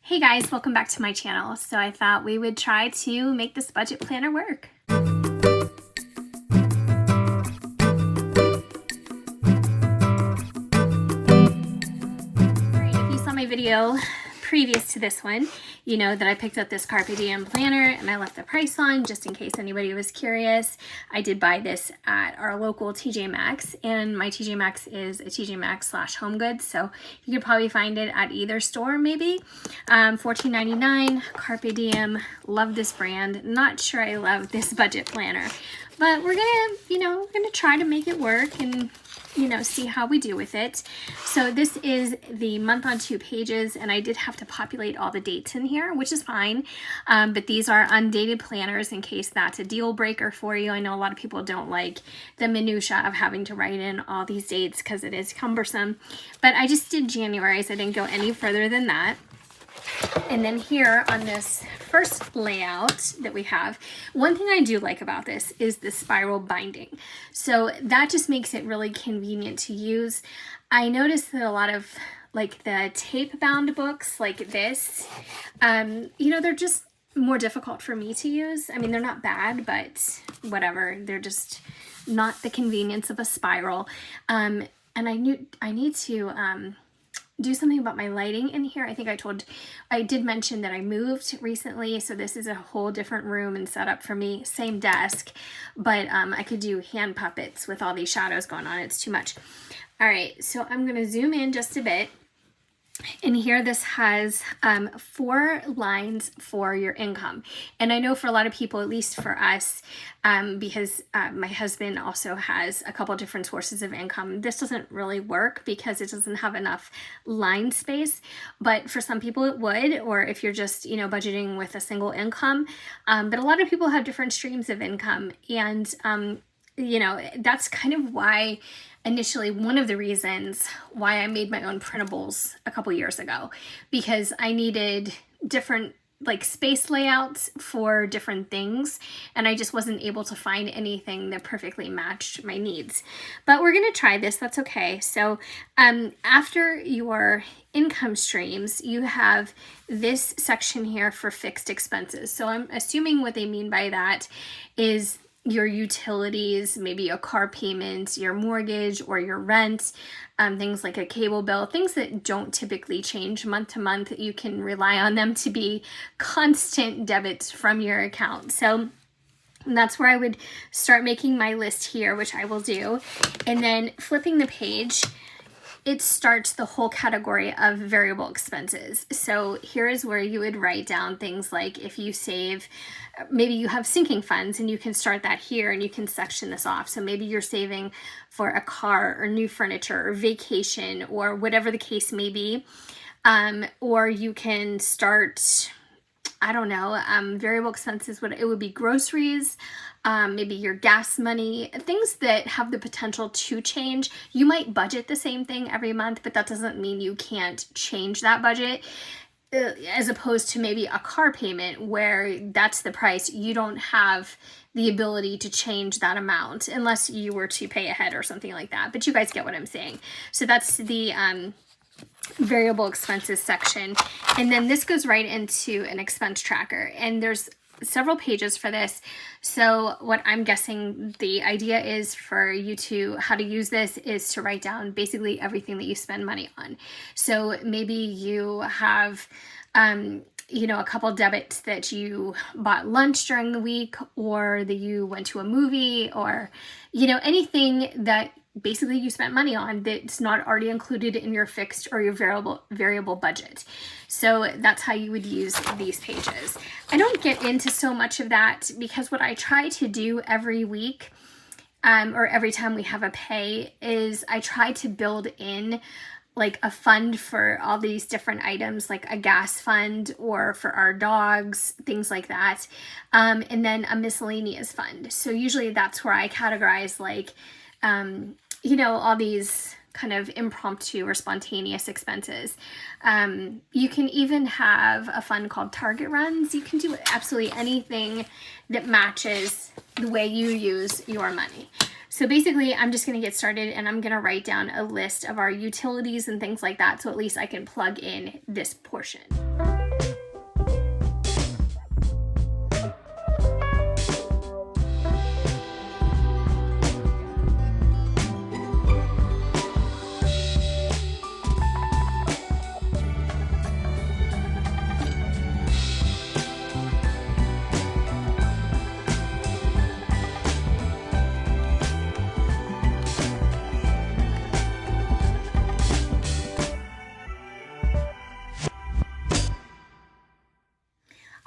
Hey guys, welcome back to my channel. So I thought we would try to make this budget planner work. Alright, if you saw my video previous to this one, you know that I picked up this Carpe Diem planner and I left the price on just in case anybody was curious. I did buy this at our local TJ Maxx, and my TJ Maxx is a TJ Maxx / Home Goods, so you could probably find it at either store maybe. $14.99, Carpe Diem. Love this brand. Not sure I love this budget planner, but we're gonna try to make it work and see how we do with it. So this is the month on 2 pages, and I did have to populate all the dates in here, which is fine. But these are undated planners in case that's a deal breaker for you. I know a lot of people don't like the minutia of having to write in all these dates because it is cumbersome. But I just did January, so I didn't go any further than that. And then here on this first layout that we have, one thing I do like about this is the spiral binding. So that just makes it really convenient to use. I noticed that a lot of like the tape bound books like this, they're just more difficult for me to use. I mean, they're not bad, but whatever. They're just not the convenience of a spiral. And I need to do something about my lighting in here. I think I did mention that I moved recently, so this is a whole different room and setup for me. Same desk, but I could do hand puppets with all these shadows going on. It's too much. All right, so I'm gonna zoom in just a bit. And here this has 4 lines for your income. And I know for a lot of people, at least for us, because my husband also has a couple different sources of income, this doesn't really work because it doesn't have enough line space. But for some people it would, or if you're just, budgeting with a single income. But a lot of people have different streams of income. And, that's kind of why initially one of the reasons why I made my own printables a couple years ago, because I needed different space layouts for different things, and I just wasn't able to find anything that perfectly matched my needs. But we're gonna try this, that's okay. So after your income streams, you have this section here for fixed expenses. So I'm assuming what they mean by that is your utilities, maybe a car payment, your mortgage or your rent, things like a cable bill, things that don't typically change month to month. You can rely on them to be constant debits from your account. So that's where I would start making my list here, which I will do. And then flipping the page, it starts the whole category of variable expenses. So here is where you would write down things like if you save, maybe you have sinking funds and you can start that here and you can section this off. So maybe you're saving for a car or new furniture or vacation or whatever the case may be. Or you can start, I don't know, variable expenses, it would be groceries, maybe your gas money, things that have the potential to change. You might budget the same thing every month, but that doesn't mean you can't change that budget, as opposed to maybe a car payment where that's the price. You don't have the ability to change that amount unless you were to pay ahead or something like that. But you guys get what I'm saying. So that's the variable expenses section. And then this goes right into an expense tracker, and there's several pages for this. So what I'm guessing the idea is for you to, how to use this is to write down basically everything that you spend money on. So maybe you have a couple debits that you bought lunch during the week, or that you went to a movie, or anything that basically you spent money on that's not already included in your fixed or your variable budget. So that's how you would use these pages. I don't get into so much of that because what I try to do every week or every time we have a pay is I try to build in like a fund for all these different items, like a gas fund or for our dogs, things like that. And then a miscellaneous fund. So usually that's where I categorize all these kind of impromptu or spontaneous expenses. You can even have a fund called Target Runs. You can do absolutely anything that matches the way you use your money. So basically, I'm just going to get started and I'm going to write down a list of our utilities and things like that, so at least I can plug in this portion.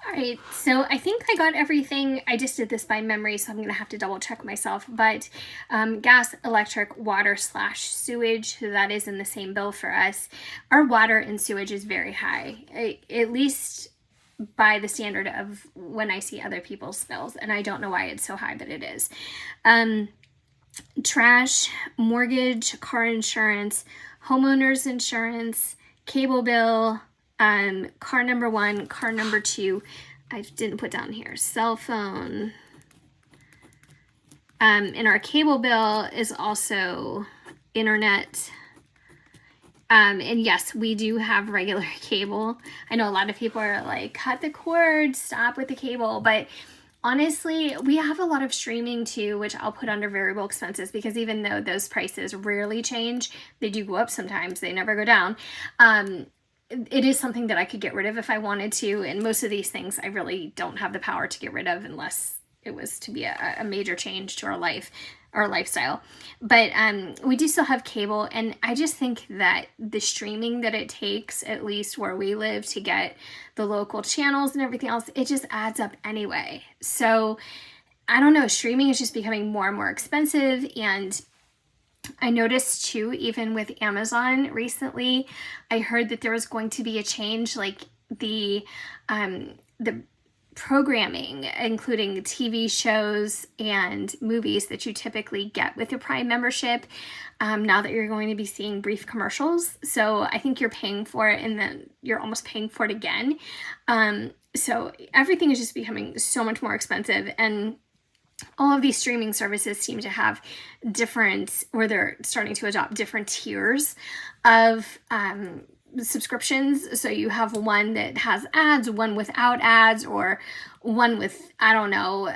All right, so I think I got everything. I just did this by memory, so I'm gonna have to double check myself. But gas, electric, water / sewage, so that is in the same bill for us. Our water and sewage is very high, at least by the standard of when I see other people's bills, and I don't know why it's so high, but it is. Trash, mortgage, car insurance, homeowners insurance, cable bill, car number 1, car number 2, I didn't put down here, cell phone, and our cable bill is also internet. And yes, we do have regular cable. I know a lot of people are like, cut the cord, stop with the cable, but honestly, we have a lot of streaming too, which I'll put under variable expenses, because even though those prices rarely change, they do go up sometimes, they never go down. It is something that I could get rid of if I wanted to, and most of these things I really don't have the power to get rid of unless it was to be a major change to our life, our lifestyle. But we do still have cable, and I just think that the streaming that it takes, at least where we live, to get the local channels and everything else, it just adds up anyway. So I don't know, streaming is just becoming more and more expensive. And I noticed too, even with Amazon recently, I heard that there was going to be a change, like the programming, including TV shows and movies that you typically get with your Prime membership, now that you're going to be seeing brief commercials. So I think you're paying for it, and then you're almost paying for it again. So everything is just becoming so much more expensive, and all of these streaming services seem to have different, or they're starting to adopt different tiers of subscriptions. So you have one that has ads, one without ads, or one with, I don't know,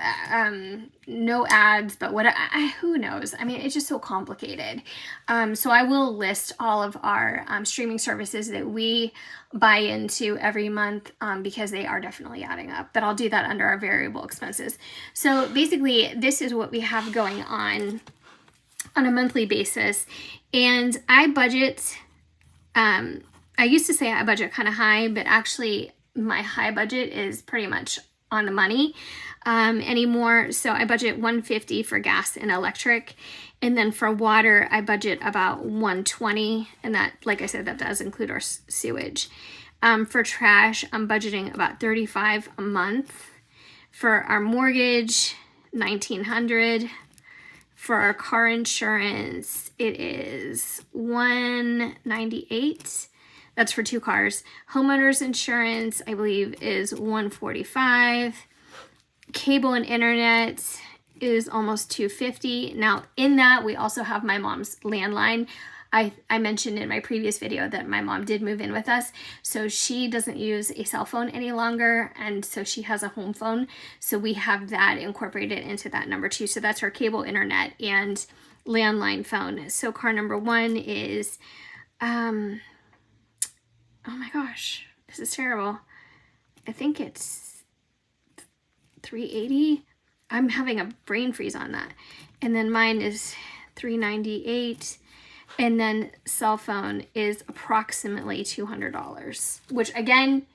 no ads, but what, who knows? I mean, it's just so complicated. So I will list all of our streaming services that we buy into every month, because they are definitely adding up, but I'll do that under our variable expenses. So basically, this is what we have going on a monthly basis. And I budget, I used to say I budget kind of high, but actually my high budget is pretty much on the money anymore. So I budget $150 for gas and electric. And then for water, I budget about $120. And that, like I said, that does include our sewage. For trash, I'm budgeting about $35 a month. For our mortgage, $1,900. For our car insurance, it is $198. That's for 2 cars. Homeowners insurance, I believe, is $145. Cable and internet is almost $250. Now, in that, we also have my mom's landline. I mentioned in my previous video that my mom did move in with us, so she doesn't use a cell phone any longer, and so she has a home phone. So we have that incorporated into that number too. So that's our cable, internet, and landline phone. So car number 1 is, oh my gosh, this is terrible. I think it's $380. I'm having a brain freeze on that. And then mine is $398. And then cell phone is approximately $200, which again,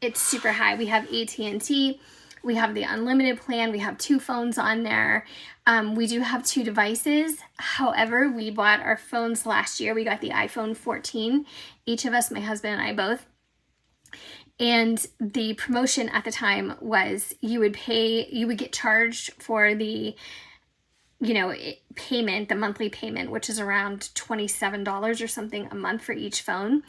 it's super high. We have AT&T, we have the unlimited plan, we have 2 phones on there. We do have 2 devices. However, we bought our phones last year. We got the iPhone 14, each of us, my husband and I both. And the promotion at the time was you would get charged for the, payment, the monthly payment, which is around $27 or something a month for each phone.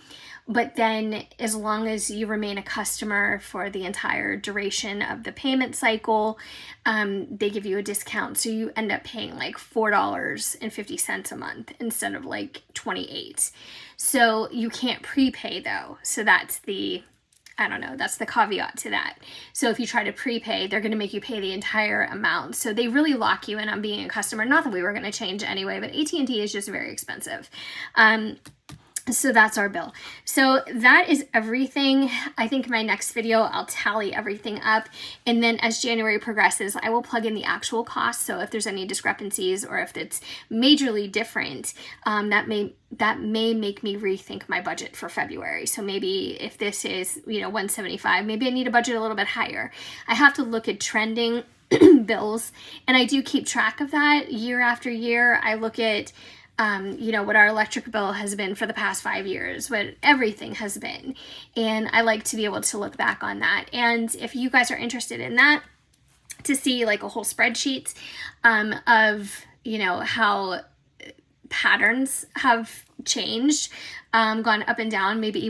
But then as long as you remain a customer for the entire duration of the payment cycle, they give you a discount. So you end up paying like $4.50 a month instead of like $28. So you can't prepay though. So that's the caveat to that. So if you try to prepay, they're going to make you pay the entire amount. So they really lock you in on being a customer. Not that we were going to change anyway, but AT&T is just very expensive. So that's our bill. So that is everything. I think my next video, I'll tally everything up. And then as January progresses, I will plug in the actual cost. So if there's any discrepancies or if it's majorly different, that may make me rethink my budget for February. So maybe if this is, you know, 175, maybe I need a budget a little bit higher. I have to look at trending bills, and I do keep track of that year after year. I look at you know, what our electric bill has been for the past 5 years, what everything has been. And I like to be able to look back on that. And if you guys are interested in that, to see like a whole spreadsheet of, you know, how patterns have changed, gone up and down, maybe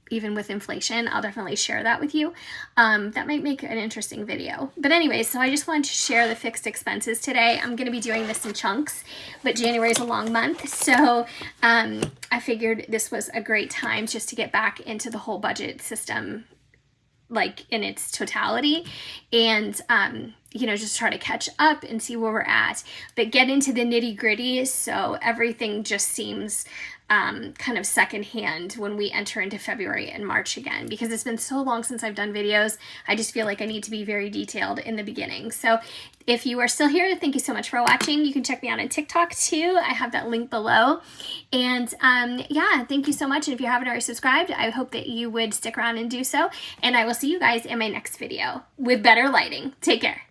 even with inflation, I'll definitely share that with you. That might make an interesting video. But anyways, so I just wanted to share the fixed expenses today. I'm going to be doing this in chunks, but January is a long month. So I figured this was a great time just to get back into the whole budget system, like in its totality, and you know, just try to catch up and see where we're at, but get into the nitty gritty. So everything just seems kind of secondhand when we enter into February and March again, because it's been so long since I've done videos. I just feel like I need to be very detailed in the beginning. So if you are still here, thank you so much for watching. You can check me out on TikTok too. I have that link below. And yeah, thank you so much. And if you haven't already subscribed, I hope that you would stick around and do so. And I will see you guys in my next video with better lighting. Take care.